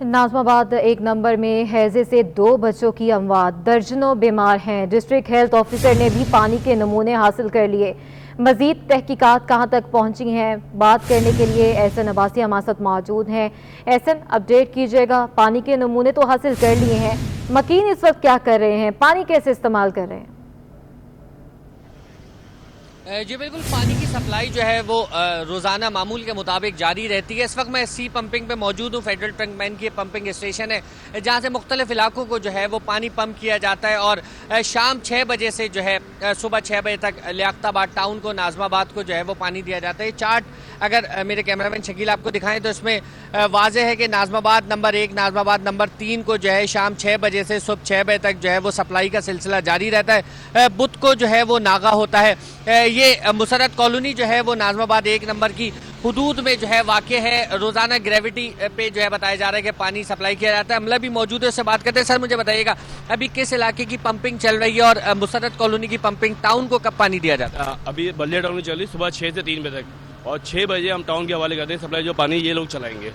ناظم آباد ایک نمبر میں ہیضے سے 2 بچوں کی اموات، درجنوں بیمار ہیں۔ ڈسٹرکٹ ہیلتھ آفیسر نے بھی پانی کے نمونے حاصل کر لیے۔ مزید تحقیقات کہاں تک پہنچی ہیں، بات کرنے کے لیے احسن عباسی ہمارے ساتھ موجود ہیں۔ احسن، اپڈیٹ کیجیے گا، پانی کے نمونے تو حاصل کر لیے ہیں، مکین اس وقت کیا کر رہے ہیں، پانی کیسے استعمال کر رہے ہیں؟ جی بالکل، پانی کی سپلائی جو ہے وہ روزانہ معمول کے مطابق جاری رہتی ہے۔ اس وقت میں سی پمپنگ پہ موجود ہوں۔ فیڈرل ٹرنک مین کی پمپنگ اسٹیشن ہے جہاں سے مختلف علاقوں کو جو ہے وہ پانی پمپ کیا جاتا ہے، اور شام 6 بجے سے جو ہے صبح 6 بجے تک لیاقت آباد ٹاؤن کو، ناظم آباد کو جو ہے وہ پانی دیا جاتا ہے۔ یہ چارٹ اگر میرے کیمرامین شکیل آپ کو دکھائیں تو اس میں واضح ہے کہ ناظم آباد نمبر 1، ناظم آباد نمبر 3 کو جو ہے شام 6 بجے سے صبح 6 بجے تک جو ہے وہ سپلائی کا سلسلہ جاری رہتا ہے۔ بدھ کو جو ہے وہ ناغہ ہوتا ہے۔ یہ مسرت کالونی جو ہے وہ ناظم آباد 1 نمبر کی حدود میں جو ہے واقع ہے۔ روزانہ گریوٹی پہ جو ہے بتایا جا رہا ہے کہ پانی سپلائی کیا جاتا ہے۔ عملہ بھی موجود ہے، اس سے بات کرتے ہیں۔ سر مجھے بتائیے گا ابھی کس علاقے کی پمپنگ چل رہی ہے، اور مسرت کالونی کی پمپنگ ٹاؤن کو کب پانی دیا جاتا ہے؟ ابھی بلدیہ ٹاؤن میں چل رہی صبح 6 سے 3 بجے تک، اور 6 بجے ہم ٹاؤن کے حوالے کرتے ہیں سپلائی، جو پانی یہ لوگ چلائیں گے۔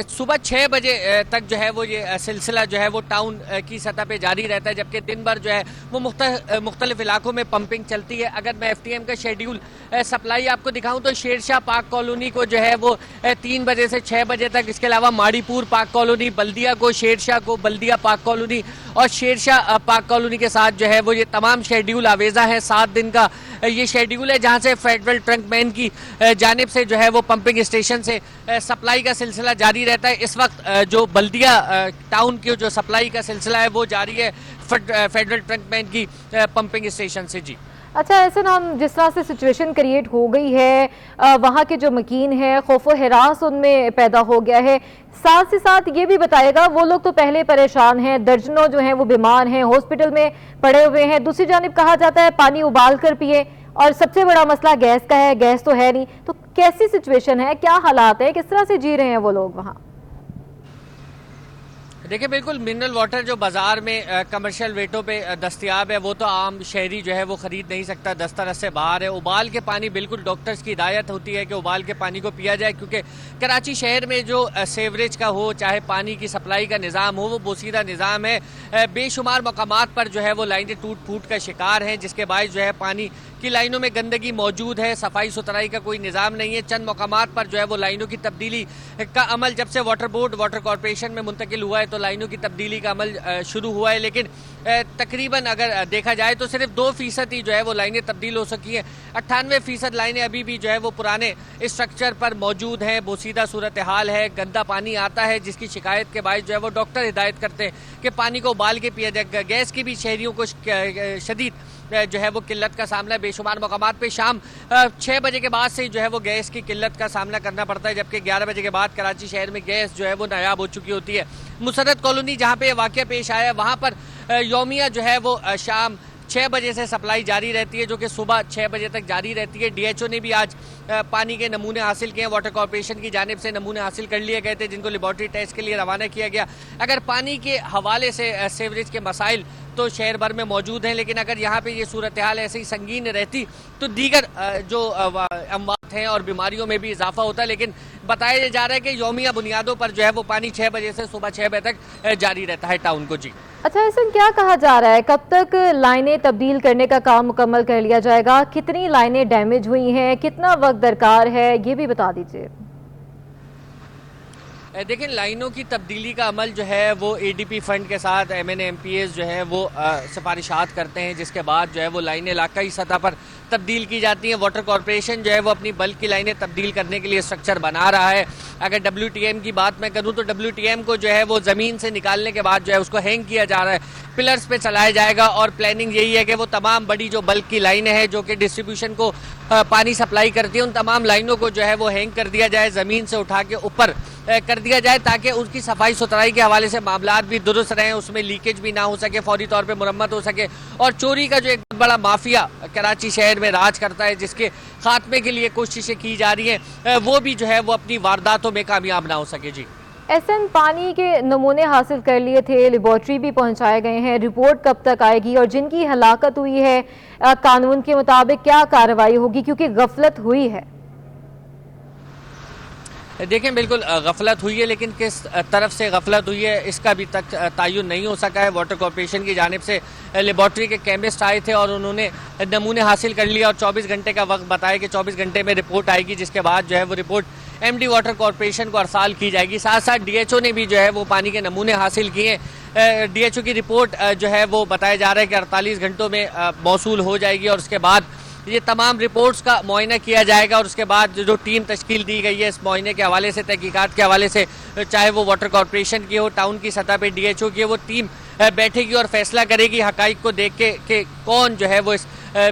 صبح 6 بجے تک جو ہے وہ یہ سلسلہ جو ہے وہ ٹاؤن کی سطح پہ جاری رہتا ہے، جبکہ دن بھر جو ہے وہ مختلف علاقوں میں پمپنگ چلتی ہے۔ اگر میں ایف ٹی ایم کا شیڈیول سپلائی آپ کو دکھاؤں تو شیر شاہ پاک کالونی کو جو ہے وہ 3 بجے سے 6 بجے تک، اس کے علاوہ ماڑی پور پاک کالونی، بلدیہ کو، شیر شاہ کو بلدیہ پاک کالونی اور شیر شاہ پاک کالونی کے ساتھ جو ہے وہ یہ تمام شیڈیول آویزہ ہیں۔ 7 دن کا یہ شیڈیول ہے جہاں سے فیڈرل ٹرنک مین کی جانب سے جو ہے وہ پمپنگ اسٹیشن سے سپلائی کا سلسلہ جاری رہتا ہے۔ اس وقت جو بلدیہ ٹاؤن کی جو سپلائی کا سلسلہ ہے وہ جاری ہے فیڈرل ٹرنک مین کی پمپنگ اسٹیشن سے۔ جی اچھا، ایسے نا جس طرح سے سچویشن کریٹ ہو گئی ہے، وہاں کے جو مکین ہیں خوف و ہراس ان میں پیدا ہو گیا ہے، ساتھ سے ساتھ یہ بھی بتائے گا وہ لوگ تو پہلے پریشان ہیں، درجنوں جو ہیں وہ بیمار ہیں، ہاسپٹل میں پڑے ہوئے ہیں، دوسری جانب کہا جاتا ہے پانی ابال کر پیے، اور سب سے بڑا مسئلہ گیس کا ہے، گیس تو ہے نہیں، تو کیسی سچویشن ہے، کیا حالات ہیں، کس طرح سے جی رہے ہیں وہ لوگ وہاں؟ دیکھیں بالکل، منرل واٹر جو بازار میں کمرشل ریٹوں پہ دستیاب ہے وہ تو عام شہری جو ہے وہ خرید نہیں سکتا، دسترس سے باہر ہے۔ ابال کے پانی بالکل ڈاکٹرز کی ہدایت ہوتی ہے کہ ابال کے پانی کو پیا جائے، کیونکہ کراچی شہر میں جو سیوریج کا ہو، چاہے پانی کی سپلائی کا نظام ہو، وہ بوسیدہ نظام ہے۔ بے شمار مقامات پر جو ہے وہ لائنیں ٹوٹ پھوٹ کا شکار ہیں، جس کے باعث جو ہے پانی کی لائنوں میں گندگی موجود ہے، صفائی ستھرائی کا کوئی نظام نہیں ہے۔ چند مقامات پر جو ہے وہ لائنوں کی تبدیلی کا عمل جب سے واٹر بورڈ واٹر کارپوریشن میں منتقل ہوا ہے تو لائنوں کی تبدیلی کا عمل شروع ہوا ہے، لیکن تقریباً اگر دیکھا جائے تو صرف 2% ہی جو ہے وہ لائنیں تبدیل ہو سکی ہیں۔ 98% لائنیں ابھی بھی جو ہے وہ پرانے اسٹرکچر پر موجود ہیں۔ بوسیدہ صورتحال ہے، گندا پانی آتا ہے، جس کی شکایت کے باعث جو ہے وہ ڈاکٹر ہدایت کرتے ہیں کہ پانی کو ابال کے پیا جائے۔ گیس کی بھی شہریوں کو شدید جو ہے وہ قلت کا سامنا ہے۔ بے شمار مقامات پہ شام 6 بجے کے بعد سے جو ہے وہ گیس کی قلت کا سامنا کرنا پڑتا ہے، جبکہ 11 بجے کے بعد کراچی شہر میں گیس جو ہے وہ نایاب ہو چکی ہوتی ہے۔ مسرت کالونی جہاں پہ یہ واقعہ پیش آیا ہے وہاں پر یومیہ جو ہے وہ شام 6 بجے سے سپلائی جاری رہتی ہے، جو کہ صبح 6 بجے تک جاری رہتی ہے۔ ڈی ایچ او نے بھی آج پانی کے نمونے حاصل کیے ہیں، واٹر کارپوریشن کی جانب سے نمونے حاصل کر لیے گئے تھے جن کو لیبارٹری ٹیسٹ کے لیے روانہ کیا گیا۔ اگر پانی کے حوالے سے سیوریج کے مسائل تو شہر بھر میں موجود ہیں، لیکن اگر یہاں پہ یہ صورتحال ایسے ہی سنگین رہتی تو دیگر جو اموات ہیں اور بیماریوں میں بھی اضافہ ہوتا ہے، لیکن بتایا جا رہا ہے کہ یومیہ بنیادوں پر جو ہے وہ پانی 6 بجے سے صبح 6 بجے تک جاری رہتا ہے ٹاؤن کو۔ جی اچھا احسن، کیا کہا جا رہا ہے کب تک لائنیں تبدیل کرنے کا کام مکمل کر لیا جائے گا؟ کتنی لائنیں ڈیمیج ہوئی ہیں، کتنا وقت درکار ہے، یہ بھی بتا دیجیے۔ دیکھیں، لائنوں کی تبدیلی کا عمل جو ہے وہ اے ڈی پی فنڈ کے ساتھ M N M P S جو ہے وہ سفارشات کرتے ہیں، جس کے بعد جو ہے وہ لائنیں علاقائی سطح پر تبدیل کی جاتی ہیں۔ واٹر کارپوریشن جو ہے وہ اپنی بلک کی لائنیں تبدیل کرنے کے لیے اسٹرکچر بنا رہا ہے۔ اگر ڈبلیو ٹی ایم کی بات میں کروں تو ڈبلیو ٹی ایم کو جو ہے وہ زمین سے نکالنے کے بعد جو ہے اس کو ہینگ کیا جا رہا ہے، پلرز پہ چلایا جائے گا، اور پلاننگ یہی ہے کہ وہ تمام بڑی جو بلک کی لائنیں ہیں جو کہ ڈسٹریبیوشن کو پانی سپلائی کرتی ہیں، ان تمام لائنوں کو جو ہے وہ ہینگ کر دیا جائے، زمین سے اٹھا کے اوپر کر دیا جائے، تاکہ ان کی صفائی ستھرائی کے حوالے سے معاملات بھی درست رہیں، اس میں لیکیج بھی نہ ہو سکے، فوری طور پہ مرمت ہو سکے۔ اور چوری کا جو ایک بڑا مافیا کراچی شہر میں راج کرتا ہے، جس کے خاتمے کے لیے کوششیں کی جا رہی ہیں، وہ بھی جو ہے وہ اپنی وارداتوں میں کامیاب نہ ہو سکے۔ جی احسن، پانی کے نمونے حاصل کر لیے تھے، لیبارٹری بھی پہنچائے گئے ہیں، رپورٹ کب تک آئے گی؟ اور جن کی ہلاکت ہوئی ہے قانون کے مطابق کیا کارروائی ہوگی، کیونکہ غفلت ہوئی ہے؟ دیکھیں بالکل غفلت ہوئی ہے، لیکن کس طرف سے غفلت ہوئی ہے اس کا ابھی تک تعین نہیں ہو سکا ہے۔ واٹر کارپوریشن کی جانب سے لیبارٹری کے کیمسٹ آئے تھے اور انہوں نے نمونے حاصل کر لیا اور 24 گھنٹے کا وقت بتایا کہ 24 گھنٹے میں رپورٹ آئے گی، جس کے بعد جو ہے وہ report M D water corporation کو ارسال کی جائے گی۔ ساتھ ساتھ ڈی ایچ او نے بھی جو ہے وہ پانی کے نمونے حاصل کیے ہیں۔ ڈی ایچ او کی رپورٹ جو ہے وہ بتایا جا رہا ہے کہ 48 گھنٹوں میں موصول ہو جائے گی اور اس کے بعد یہ تمام رپورٹس کا معائنہ کیا جائے گا اور اس کے بعد جو ٹیم تشکیل دی گئی ہے اس معائنے کے حوالے سے، تحقیقات کے حوالے سے، چاہے وہ واٹر کارپوریشن کی ہو، ٹاؤن کی سطح پہ ڈی ایچ او کی، وہ ٹیم بیٹھے گی اور فیصلہ کرے گی حقائق کو دیکھ کے کہ کون جو ہے وہ اس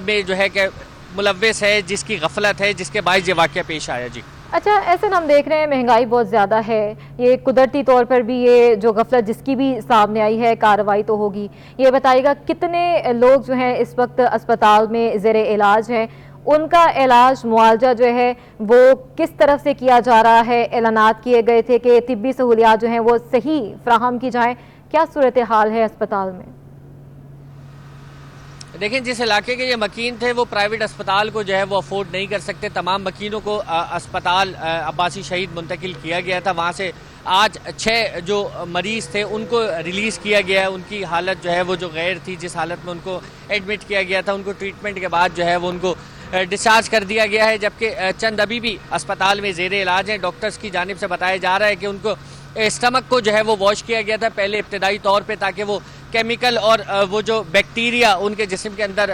میں جو ہے کہ ملوث ہے، جس کی غفلت ہے، جس کے باعث یہ واقعہ پیش آیا۔ جی اچھا، ایسے ہم دیکھ رہے ہیں مہنگائی بہت زیادہ ہے، یہ قدرتی طور پر بھی یہ جو غفلت جس کی بھی سامنے آئی ہے کارروائی تو ہوگی۔ یہ بتائیے گا کتنے لوگ جو ہیں اس وقت اسپتال میں زیر علاج ہیں، ان کا علاج معالجہ جو ہے وہ کس طرف سے کیا جا رہا ہے؟ اعلانات کیے گئے تھے کہ طبی سہولیات جو ہیں وہ صحیح فراہم کی جائیں، کیا صورتحال ہے اسپتال میں؟ دیکھیں، جس علاقے کے یہ مکین تھے وہ پرائیویٹ اسپتال کو جو ہے وہ افورڈ نہیں کر سکتے، تمام مکینوں کو اسپتال عباسی شہید منتقل کیا گیا تھا۔ وہاں سے آج 6 جو مریض تھے ان کو ریلیز کیا گیا ہے۔ ان کی حالت جو ہے وہ جو غیر تھی، جس حالت میں ان کو ایڈمٹ کیا گیا تھا، ان کو ٹریٹمنٹ کے بعد جو ہے وہ ان کو ڈسچارج کر دیا گیا ہے، جبکہ چند ابھی بھی اسپتال میں زیر علاج ہیں۔ ڈاکٹرز کی جانب سے بتایا جا رہا ہے کہ ان کو اسٹمک کو جو ہے وہ واش کیا گیا تھا پہلے ابتدائی طور پہ، تاکہ وہ کیمیکل اور وہ جو بیکٹیریا ان کے جسم کے اندر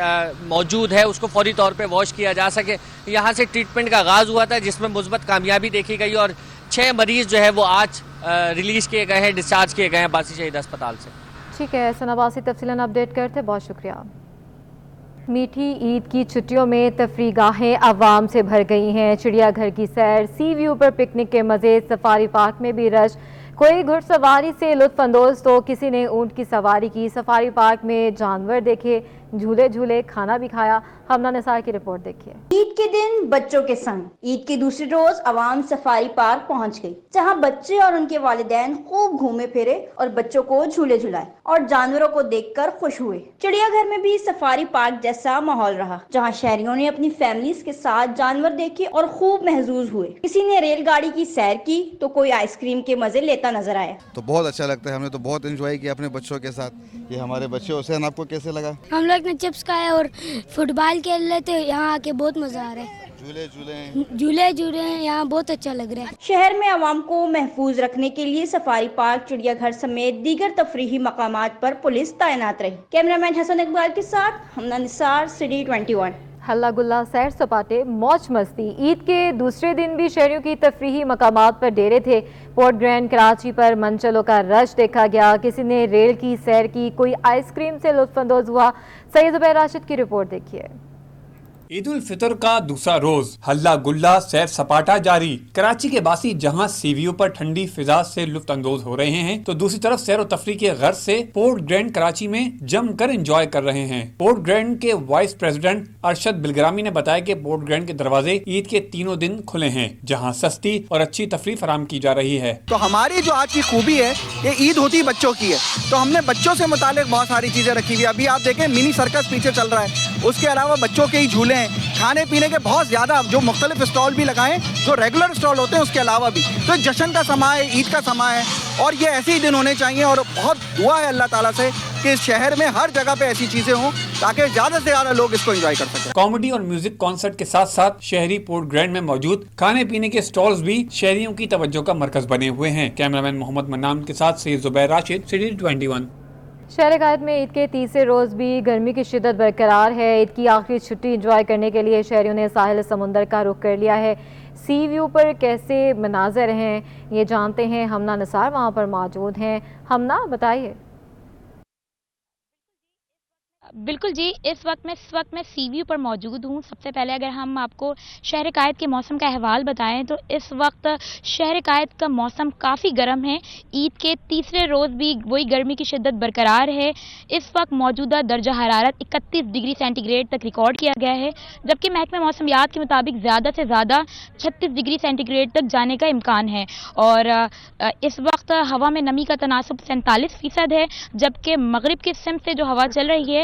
موجود ہے اس کو فوری طور پہ واش کیا جا سکے۔ یہاں سے ٹریٹمنٹ کا آغاز ہوا تھا جس میں مثبت کامیابی دیکھی گئی اور 6 مریض جو ہے وہ آج ریلیز کیے گئے ہیں، ڈسچارج کیے گئے ہیں عباسی شہید اسپتال سے۔ ٹھیک ہے، احسن عباسی تفصیلاً اپڈیٹ کرتے، بہت شکریہ۔ میٹھی عید کی چھٹیوں میں تفریح گاہیں عوام سے بھر گئی ہیں، چڑیا گھر کی سیر، سی ویو پر پکنک کے مزے، سفاری پارک میں بھی رش، کوئی گھڑ سواری سے لطف اندوز تو کسی نے اونٹ کی سواری کی، سفاری پارک میں جانور دیکھے، جھولے جھولے، کھانا بھی کھایا۔ حمنا نثار کی رپورٹ دیکھیے۔ عید کے دن بچوں کے سنگ عید کی دوسری روز عوام سفاری پارک پہنچ گئی، جہاں بچے اور ان کے والدین خوب گھومے پھرے اور بچوں کو جھولے جھلائے اور جانوروں کو دیکھ کر خوش ہوئے۔ چڑیا گھر میں بھی سفاری پارک جیسا ماحول رہا، جہاں شہریوں نے اپنی فیملیز کے ساتھ جانور دیکھے اور خوب محظوظ ہوئے۔ کسی نے ریل گاڑی کی سیر کی تو کوئی آئس کریم کے مزے لیتا نظر آیا۔ تو بہت اچھا لگتا ہے، ہم نے تو بہت انجوائے کیا اپنے بچوں کے ساتھ۔ یہ ہمارے بچے، حسین آپ کو کیسے لگا؟ ہم لوگ نے چپس کھائے اور فٹ بال کھیل رہے تھے، یہاں آ کے بہت مزہ آ رہا ہے۔ جھولے ہیں، یہاں بہت اچھا لگ رہا ہے۔ شہر میں عوام کو محفوظ رکھنے کے لیے سفاری پارک، چڑیا گھر سمیت دیگر تفریحی مقامات پر پولیس تعینات رہی۔ کیمرامین حسن اقبال کے ساتھ حمنا نثار، سٹی 21۔ ہلہ گلہ، سیر سپاٹے، موج مستی۔ عید کے دوسرے دن بھی شہریوں کی تفریحی مقامات پر ڈیرے تھے۔ پورٹ گرینڈ کراچی پر منچلوں کا رش دیکھا گیا، کسی نے ریل کی سیر کی، کوئی آئس کریم سے لطف اندوز ہوا۔ سید زبیر راشد کی رپورٹ دیکھیے۔ عید الفطر کا دوسرا روز ہلہ گلہ، سیر سپاٹا جاری۔ کراچی کے باسی جہاں سی ویو پر ٹھنڈی فضا سے لطف اندوز ہو رہے ہیں تو دوسری طرف سیر و تفریح کے غرض سے پورٹ گرینڈ کراچی میں جم کر انجوائے کر رہے ہیں۔ پورٹ گرینڈ کے وائس پریزیڈنٹ ارشد بلگرامی نے بتایا کہ پورٹ گرینڈ کے دروازے عید کے تینوں دن کھلے ہیں، جہاں سستی اور اچھی تفریح فراہم کی جا رہی ہے۔ تو ہماری جو آج کی خوبی ہے، یہ عید ہوتی بچوں کی ہے، تو ہم نے بچوں سے متعلق بہت ساری چیزیں رکھی ہوئی۔ ابھی آپ دیکھیں منی سرکس پیچھے چل رہا ہے، اس کے علاوہ بچوں کے ہی جھولے ہیں، کھانے پینے کے بہت زیادہ جو مختلف اسٹال بھی لگائیں، جو ریگولر اسٹال ہوتے ہیں اس کے علاوہ بھی۔ تو جشن کا سما ہے، عید کا سما ہے، اور یہ ایسے ہی دن ہونے چاہیے، اور بہت دعا ہے اللہ تعالیٰ سے کہ اس شہر میں ہر جگہ پہ ایسی چیزیں ہوں تاکہ زیادہ سے زیادہ لوگ اس کو انجوائے کر سکیں۔ کامیڈی اور میوزک کانسرٹ کے ساتھ ساتھ شہری پورٹ گرینڈ میں موجود کھانے پینے کے اسٹالز بھی شہریوں کی توجہ کا مرکز بنے ہوئے ہیں۔ کیمرامین محمد منان کے ساتھ سید زبیر راشد، سٹی 21۔ شہر قائد میں عید کے تیسرے روز بھی گرمی کی شدت برقرار ہے۔ عید کی آخری چھٹی انجوائے کرنے کے لیے شہریوں نے ساحل سمندر کا رخ کر لیا ہے۔ سی ویو پر کیسے مناظر ہیں یہ جانتے ہیں، حمنا نثار وہاں پر موجود ہیں۔ حمنا بتائیے۔ بالکل جی، اس وقت میں سی ویو پر موجود ہوں۔ سب سے پہلے اگر ہم آپ کو شہر قائد کے موسم کا احوال بتائیں تو اس وقت شہر قائد کا موسم کافی گرم ہے۔ عید کے تیسرے روز بھی وہی گرمی کی شدت برقرار ہے۔ اس وقت موجودہ درجہ حرارت 31 ڈگری سینٹی گریڈ تک ریکارڈ کیا گیا ہے، جبکہ محکمہ موسمیات کے مطابق زیادہ سے زیادہ 36 ڈگری سینٹی گریڈ تک جانے کا امکان ہے۔ اور اس وقت ہوا میں نمی کا تناسب 47% ہے، جبکہ مغرب کی سمت سے جو ہوا چل رہی ہے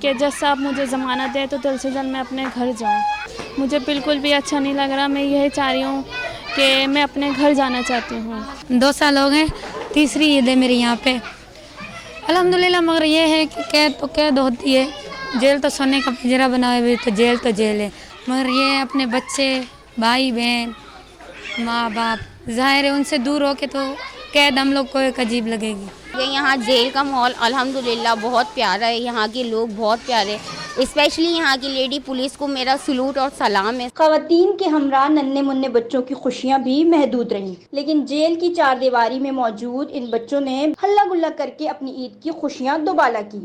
کہ جیسا آپ مجھے ضمانت دیں تو جلد سے جلد میں اپنے گھر جاؤں. مجھے بالکل بھی اچھا نہیں لگ رہا. میں یہی چاہ رہی ہوں کہ میں اپنے گھر جانا چاہتی ہوں. 2 سال ہو گئے, تیسری عید ہے میری یہاں پہ الحمدللہ. مگر یہ ہے کہ قید تو قید ہوتی ہے, جیل تو سونے کا پنجرہ بنا ہوئے تو جیل ہے. مگر یہ اپنے بچے, بھائی بہن, ماں باپ, ظاہر ہے ان سے دور ہو کے تو قید ہم لوگ کو ایک عجیب لگے گی. یہاں جیل کا ماحول الحمدللہ بہت پیارا ہے. یہاں کے لوگ بہت پیارے, اسپیشلی یہاں کی لیڈی پولیس کو میرا سلوٹ اور سلام ہے. خواتین کے ہمراہ ننھے منھے بچوں کی خوشیاں بھی محدود رہیں, لیکن جیل کی 4 دیواری میں موجود ان بچوں نے ہلا گلا کر کے اپنی عید کی خوشیاں دوبالا کی.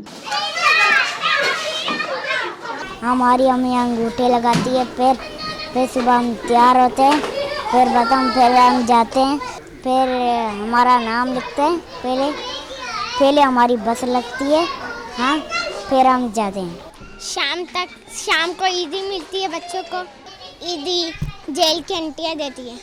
ہماری امی انگوٹھے لگاتی ہے, پھر صبح ہم تیار ہوتے ہیں, پھر ہم جاتے ہیں, پھر ہمارا نام لکھتے ہیں, پہلے ہماری بس لگتی ہے, ہاں پھر ہم جاتے ہیں. شام کو عیدی ملتی ہے بچوں کو. عیدی جیل کی انٹیاں دیتی ہے,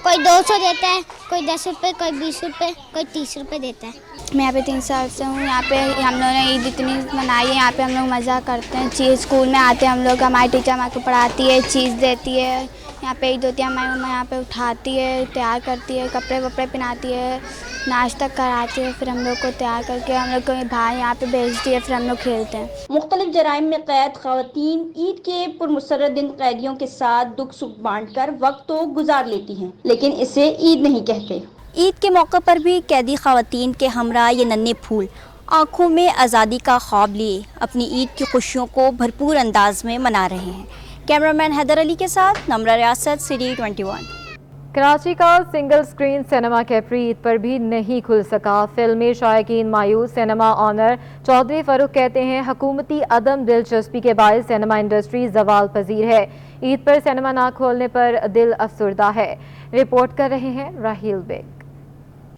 کوئی 200 دیتا ہے, کوئی 10 روپے, کوئی 20 روپے, کوئی 30 روپے دیتا ہے. میں یہاں پہ 3 سال سے ہوں. یہاں پہ ہم لوگوں نے عید اتنی منائی ہے. یہاں پہ ہم لوگ مزہ کرتے ہیں. اسکول میں آتے ہیں ہم لوگ, ہماری ٹیچر ہمارے کو پڑھاتی ہے, چیز دیتی ہے. یہاں پہ عید ہوتی ہے, ہماری مما یہاں پہ اٹھاتی ہے, تیار کرتی ہے, کپڑے وپڑے پہناتی ہے, ناشتہ کراتی ہے, پھر ہم لوگ کو تیار کر کے ہم لوگ کو باہر یہاں پہ بھیجتی ہے, پھر ہم لوگ کھیلتے ہیں. مختلف جرائم میں قید خواتین عید کے پرمسرت دن قیدیوں کے ساتھ دکھ سکھ بانٹ کر وقت تو گزار لیتی ہیں, لیکن اسے عید نہیں کہتے. عید کے موقع پر بھی قیدی خواتین کے ہمراہ یہ ننھے پھول آنکھوں میں آزادی کا خواب لیے اپنی عید کی خوشیوں کو بھرپور انداز میں منا رہے ہیں. کیمرامین حیدر علی کے ساتھ نمرہ ریاست, سٹی 21. کراچی کا سنگل سکرین سینما کیپری عید پر بھی نہیں کھل سکا. فلمی شائقین مایوس. سینما آنر چودھری فاروق کہتے ہیں حکومتی عدم دلچسپی کے باعث سینما انڈسٹری زوال پذیر ہے. عید پر سینما نہ کھولنے پر دل افسردہ ہے. رپورٹ کر رہے ہیں راہیل بیگ.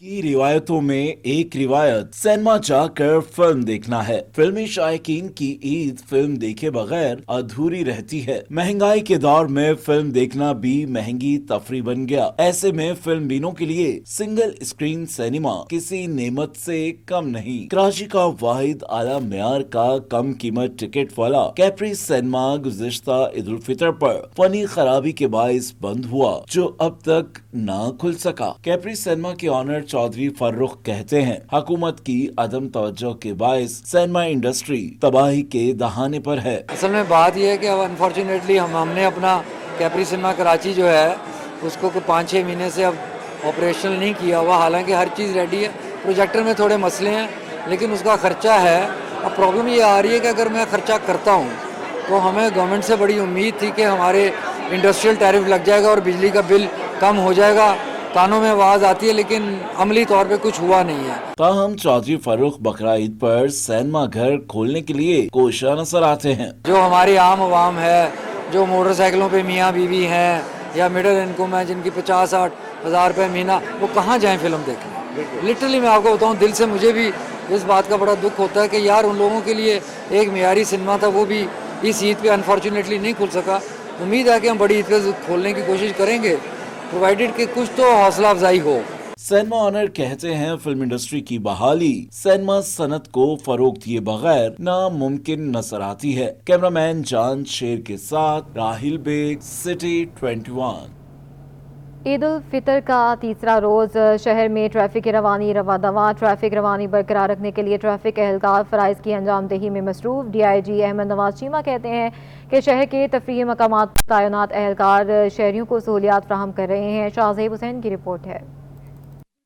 کی روایتوں میں ایک روایت سینما جا کر فلم دیکھنا ہے. فلمی شائقین کی عید فلم دیکھے بغیر ادھوری رہتی ہے. مہنگائی کے دور میں فلم دیکھنا بھی مہنگی تفریح بن گیا. ایسے میں فلم بینوں کے لیے سنگل اسکرین سینما کسی نعمت سے کم نہیں. کراچی کا واحد اعلیٰ معیار کا کم قیمت ٹکٹ والا کیپری سینما گزشتہ عید الفطر پر فنی خرابی کے باعث بند ہوا, جو اب تک نہ کھل سکا. کیپری سینما کے آنر چودھری فاروق کہتے ہیں حکومت کی عدم توجہ کے باعث سینما انڈسٹری تباہی کے دہانے پر ہے. اصل میں بات یہ ہے کہ اب انفارچونیٹلی ہم نے اپنا کیپری سینما کراچی جو ہے اس کو 5-6 مہینے سے اب آپریشنل نہیں کیا ہوا. حالانکہ ہر چیز ریڈی ہے, پروجیکٹر میں تھوڑے مسئلے ہیں لیکن اس کا خرچہ ہے. اب پرابلم یہ آ رہی ہے کہ اگر میں خرچہ کرتا ہوں تو ہمیں گورنمنٹ سے بڑی امید تھی کہ ہمارے انڈسٹریل ٹیرف لگ جائے گا اور بجلی کا بل کم ہو جائے گا. کانوں میں آواز آتی ہے لیکن عملی طور پہ کچھ ہوا نہیں ہے. تاہم چودھری فاروق بقرعید پر سینما گھر کھولنے کے لیے کوشاں نظر آتے ہیں. جو ہماری عام عوام ہے, جو موٹر سائیکلوں پہ میاں بیوی ہیں یا مڈل انکم ہے, جن کی 50-60 ہزار روپے مہینہ, وہ کہاں جائیں فلم دیکھنے. لٹرلی میں آپ کو بتاؤں, دل سے مجھے بھی اس بات کا بڑا دکھ ہوتا ہے کہ یار ان لوگوں کے لیے ایک معیاری سنیما تھا, وہ بھی اس عید پہ انفارچونیٹلی نہیں کھل سکا. امید ہے کہ ہم بڑی عید پہ کھولنے کی کوشش کریں گے, پرووائڈڈ کہ کچھ تو حوصلہ افزائی ہو. سینما آنر کہتے ہیں فلم انڈسٹری کی بحالی سینما صنعت کو فروغ دیے بغیر ناممکن نظر آتی ہے. کیمرامین جان شیر کے ساتھ راہیل بیگ, سٹی 21. عید الفطر کا تیسرا روز شہر میں ٹریفک کی روانی رواں. ٹریفک روانی برقرار رکھنے کے لیے ٹریفک اہلکار فرائض کی انجام دہی میں مصروف. ڈی آئی جی احمد نواز چیمہ کہتے ہیں کہ شہر کے تفریحی مقامات پر تعینات اہلکار شہریوں کو سہولیات فراہم کر رہے ہیں. شاہزیب حسین کی رپورٹ ہے.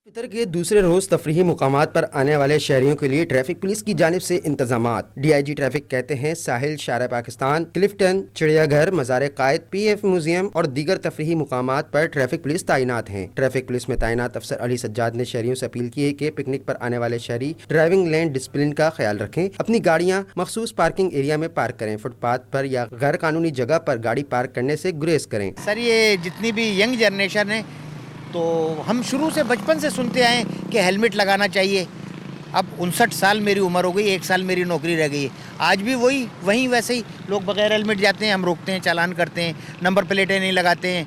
فطر کے دوسرے روز تفریحی مقامات پر آنے والے شہریوں کے لیے ٹریفک پولیس کی جانب سے انتظامات. ڈی آئی جی ٹریفک کہتے ہیں ساحل, شارع پاکستان, کلفٹن, چڑیا گھر, مزار قائد, پی ایف میوزیم اور دیگر تفریحی مقامات پر ٹریفک پولیس تعینات ہیں. ٹریفک پولیس میں تعینات افسر علی سجاد نے شہریوں سے اپیل کی ہے کہ پکنک پر آنے والے شہری ڈرائیونگ لین ڈسپلن کا خیال رکھیں, اپنی گاڑیاں مخصوص پارکنگ ایریا میں پارک کریں, فٹ پاتھ پر یا غیر قانونی جگہ پر گاڑی پارک کرنے سے گریز کریں. سر یہ جتنی بھی ینگ جنریشن ہے تو ہم شروع سے بچپن سے سنتے آئے کہ ہیلمٹ لگانا چاہیے. اب 59 سال میری عمر ہو گئی, 1 سال میری نوکری رہ گئی ہے, آج بھی وہیں ویسے ہی لوگ بغیر ہیلمٹ جاتے ہیں. ہم روکتے ہیں, چالان کرتے ہیں, نمبر پلیٹیں نہیں لگاتے ہیں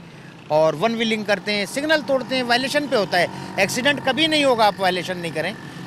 اور ون ویلنگ کرتے ہیں, سگنل توڑتے ہیں. وائلیشن پہ ہوتا ہے, ایکسیڈنٹ کبھی نہیں ہوگا. آپ وائلیشن نہیں کریں,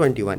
21।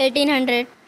1800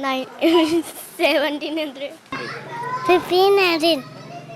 1700 1500।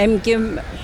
MKM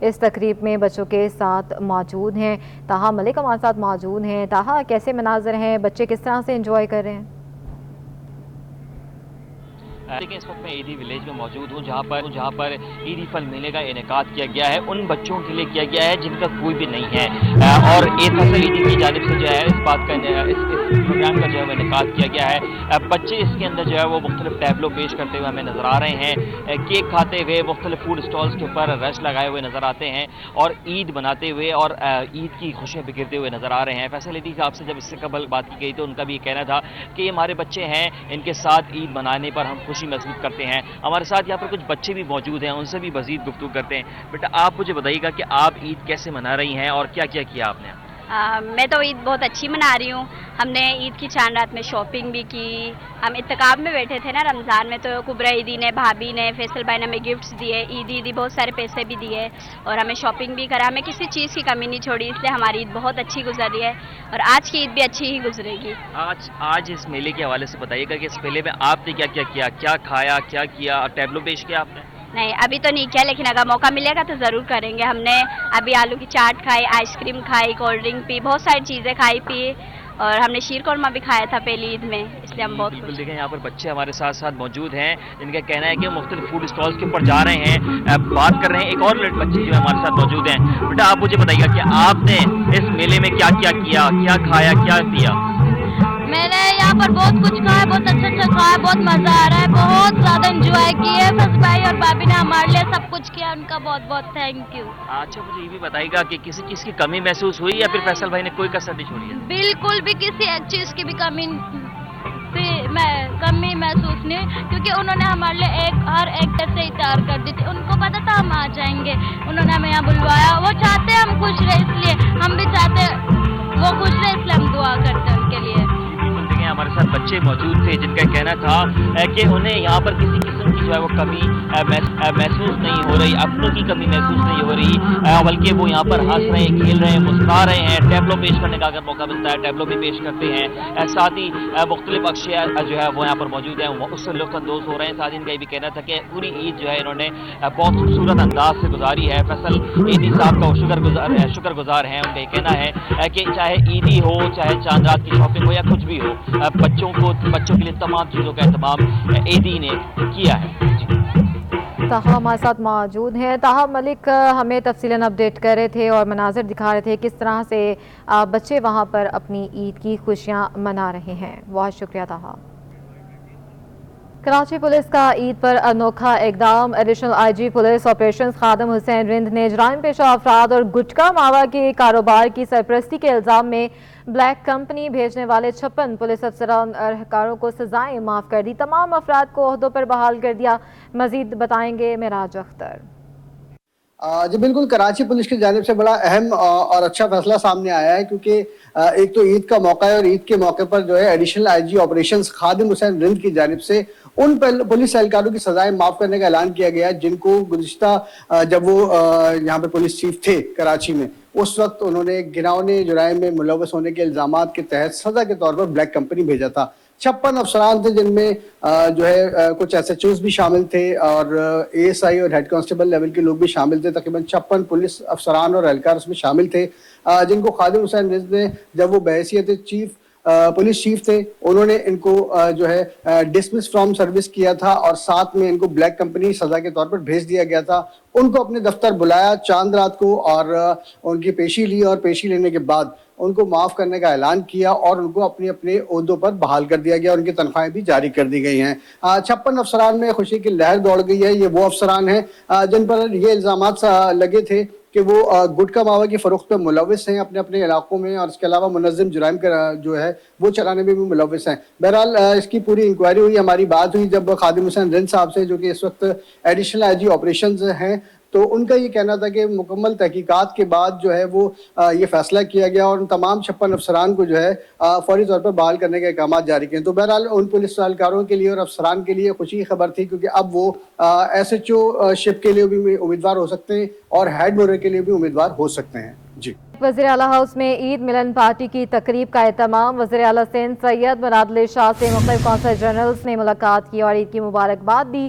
اس تقریب میں بچوں کے ساتھ موجود ہیں۔ طاہا ملک ہمارے ساتھ موجود ہیں۔ طاہا، کیسے مناظر ہیں؟ بچے کس طرح سے انجوائے کر رہے ہیں؟ دیکھیں، اس وقت میں عیدی ولیج میں موجود ہوں، جہاں پر عیدی پھل میلے کا انعقاد کیا گیا ہے، ان بچوں کے لیے کیا گیا ہے جن کا کوئی بھی نہیں ہے، اور فیصل عیدی کی جانب سے جو ہے اس پروگرام کا جو ہے وہ انعقاد کیا گیا ہے۔ بچے اس کے اندر جو ہے وہ مختلف ٹیبلو پیش کرتے ہوئے ہمیں نظر آ رہے ہیں، کیک کھاتے ہوئے، مختلف فوڈ اسٹالز کے اوپر رش لگائے ہوئے نظر آتے ہیں اور عید مناتے ہوئے اور عید کی خوشیاں بکھیرتے ہوئے نظر آ رہے ہیں۔ فیصل عیدی صاحب سے جب اس سے قبل بات کی گئی تو ان کا بھی یہ کہنا تھا کہ یہ ہمارے بچے ہیں، ان کے ساتھ عید منانے پر ہم خوشی محسوس کرتے ہیں۔ ہمارے ساتھ یہاں پر کچھ بچے بھی موجود ہیں، ان سے بھی مزید گفتگو کرتے ہیں۔ بیٹا، آپ مجھے بتائیے گا کہ آپ عید کیسے منا رہی ہیں اور کیا کیا آپ نے؟ میں تو عید بہت اچھی منا رہی ہوں۔ ہم نے عید کی چاند رات میں شاپنگ بھی کی، ہم اتقاب میں بیٹھے تھے نا رمضان میں، تو کبرا عیدی نے، بھابھی نے، فیصل بھائی نے ہمیں گفٹس دیے، عیدی بہت سارے پیسے بھی دیے اور ہمیں شاپنگ بھی کرا، ہمیں کسی چیز کی کمی نہیں چھوڑی، اس لیے ہماری عید بہت اچھی گزری ہے اور آج کی عید بھی اچھی ہی گزرے گی۔ آج اس میلے کے حوالے سے بتائیے گا کہ اس میلے میں آپ نے کیا کھایا، کیا کیا اور ٹیبلو پیش کیا آپ نے؟ نہیں، ابھی تو نہیں کیا، لیکن اگر موقع ملے گا تو ضرور کریں گے۔ ہم نے ابھی آلو کی چاٹ کھائی، آئس کریم کھائی، کولڈ ڈرنک پی، بہت ساری چیزیں کھائی پی اور ہم نے شیر قورمہ بھی کھایا تھا پہلی عید میں، اس لیے ہم بہت بالکل دیکھیں یہاں پر بچے ہمارے ساتھ موجود ہیں جن کا کہنا ہے کہ مختلف فوڈ اسٹالز کے اوپر جا رہے ہیں، بات کر رہے ہیں۔ ایک اور بچے جو ہمارے ساتھ موجود ہیں، بیٹا آپ مجھے بتائیے گا کہ آپ نے اس میلے میں کیا کیا، کیا کھایا، کیا پیا؟ میں نے یہاں پر بہت کچھ کھایا، بہت اچھا کھایا، بہت مزہ آ رہا ہے، بہت زیادہ انجوائے کیے۔ فیصل بھائی اور بھابھی نے ہمارے لیے سب کچھ کیا، ان کا بہت بہت تھینک یو۔ اچھا، مجھے یہ بھی بتائیے گا کہ کسی چیز کی کمی محسوس ہوئی یا پھر فیصل بھائی نے کوئی کسر نہیں چھوڑی ہے؟ بالکل بھی کسی ایک چیز کی بھی کمی محسوس نہیں، کیونکہ انہوں نے ہمارے لیے ہر ایک جیسے ہی تیار کر دی تھی، ان کو پتا تھا ہم آ جائیں گے، انہوں نے ہمیں یہاں بلوایا، وہ چاہتے ہیں ہم خوش رہے، اس لیے ہم بھی چاہتے ہیں وہ خوش رہے، اس لیے ہم دعا کرتے ہیں ان کے لیے۔ ہمارے ساتھ بچے موجود تھے جن کا کہنا تھا کہ انہیں یہاں پر کسی قسم کی جو ہے وہ کمی محسوس نہیں ہو رہی، اپنوں کی کمی محسوس نہیں ہو رہی، بلکہ وہ یہاں پر ہنس رہے ہیں، کھیل رہے ہیں، مسکرا رہے ہیں۔ ٹیبلو پیش کرنے کا اگر موقع ملتا ہے ٹیبلو بھی پیش کرتے ہیں، ساتھ ہی مختلف اشیاء جو ہے وہ یہاں پر موجود ہیں، وہ اس سے لطف اندوز ہو رہے ہیں۔ ساتھ ہی ان کا یہ بھی کہنا تھا کہ پوری عید جو ہے انہوں نے بہت خوبصورت انداز سے گزاری ہے۔ فیصل عیدی صاحب کا وہ شکر گزار ہیں، ان کا یہ کہنا ہے کہ چاہے عیدی ہو، چاہے چاند رات کی شاپنگ ہو یا کچھ بھی ہو، بچوں کے لیے تمام چیزوں کا اہتمام عیدی نے کیا ہے۔ طاہا ہمارے ساتھ موجود ہیں۔ طاہا ملک ہمیں تفصیلاً اپڈیٹ کر رہے تھے اور مناظر دکھا رہے تھے کس طرح سے بچے وہاں پر اپنی عید کی خوشیاں منا رہے ہیں۔ بہت شکریہ طاہا۔ کراچی پولیس کا عید پر انوکھا اقدام۔ Additional I G police operations Khadim Hussain Rind نے جرائم پیشہ افراد اور گٹکا ماوا کے کاروبار کی سرپرستی کے الزام میں بلیک کمپنی بھیجنے والے 56 پولیس افسران اور اہلکاروں کو سزائیں معاف کر دی، تمام افراد کو عہدوں پر بحال کر دیا۔ مزید بتائیں گے معراج اختر۔ جی بالکل، کراچی پولیس کی جانب سے بڑا اہم اور اچھا فیصلہ سامنے آیا ہے، کیونکہ ایک تو عید کا موقع ہے اور عید کے موقع پر جو ہے additional I G operations Khadim Hussain رند کی جانب سے ان پولیس اہلکاروں کی سزائیں معاف کرنے کا اعلان کیا گیا ہے جن کو گزشتہ جب وہ یہاں پہ پولیس چیف تھے کراچی میں، اس وقت انہوں نے گھناؤنے جرائم میں ملوث ہونے کے الزامات کے تحت سزا کے طور پر بلیک کمپنی بھیجا تھا۔ 56 افسران تھے جن میں جو ہے کچھ ایس ایچ اوز بھی شامل تھے اور اے ایس آئی اور ہیڈ کانسٹیبل لیول کے لوگ بھی شامل تھے۔ تقریباً 56 پولیس افسران اور اہلکار اس میں شامل تھے جن کو خادم حسین رند نے جب وہ بحیثیت پولیس چیف تھے انہوں نے ان کو جو ہے ڈسمس فرام سروس کیا تھا اور ساتھ میں ان کو بلیک کمپنی سزا کے طور پر بھیج دیا گیا تھا۔ ان کو اپنے دفتر بلایا چاند رات کو اور ان کی پیشی لی اور پیشی لینے کے بعد ان کو معاف کرنے کا اعلان کیا اور ان کو اپنے عہدوں پر بحال کر دیا گیا، ان کی تنخواہیں بھی جاری کر دی گئی ہیں۔ 56 افسران میں خوشی کی لہر دوڑ گئی ہے۔ یہ وہ افسران ہیں جن پر یہ الزامات لگے تھے کہ وہ گٹکا ماوا کی فروخت پہ ملوث ہیں اپنے اپنے علاقوں میں اور اس کے علاوہ منظم جرائم کا جو ہے وہ چلانے میں بھی ملوث ہیں۔ بہرحال اس کی پوری انکوائری ہوئی، ہماری بات ہوئی جب خادم حسین رند صاحب سے جو کہ اس وقت ایڈیشنل آئی جی آپریشنز ہیں، تو ان کا یہ کہنا تھا کہ مکمل تحقیقات کے بعد جو ہے وہ یہ فیصلہ کیا گیا اور ان تمام 56 افسران کو جو ہے فوری طور پر بحال کرنے کے احکامات جاری کیے۔ تو بہرحال ان پولیس اہلکاروں کے لیے اور افسران کے لیے خوشی کی خبر تھی کیونکہ اب وہ ایس ایچ او شپ کے لیے بھی امیدوار ہو سکتے ہیں اور ہیڈ مورر کے لیے بھی امیدوار ہو سکتے ہیں۔ جی وزیر اعلیٰ ہاؤس میں عید ملن پارٹی کی تقریب کا اہتمام۔ وزیر اعلیٰ سندھ سید مراد علی شاہ سے مختلف کونسل جنرلز نے ملاقات کی اور عید کی مبارکباد دی۔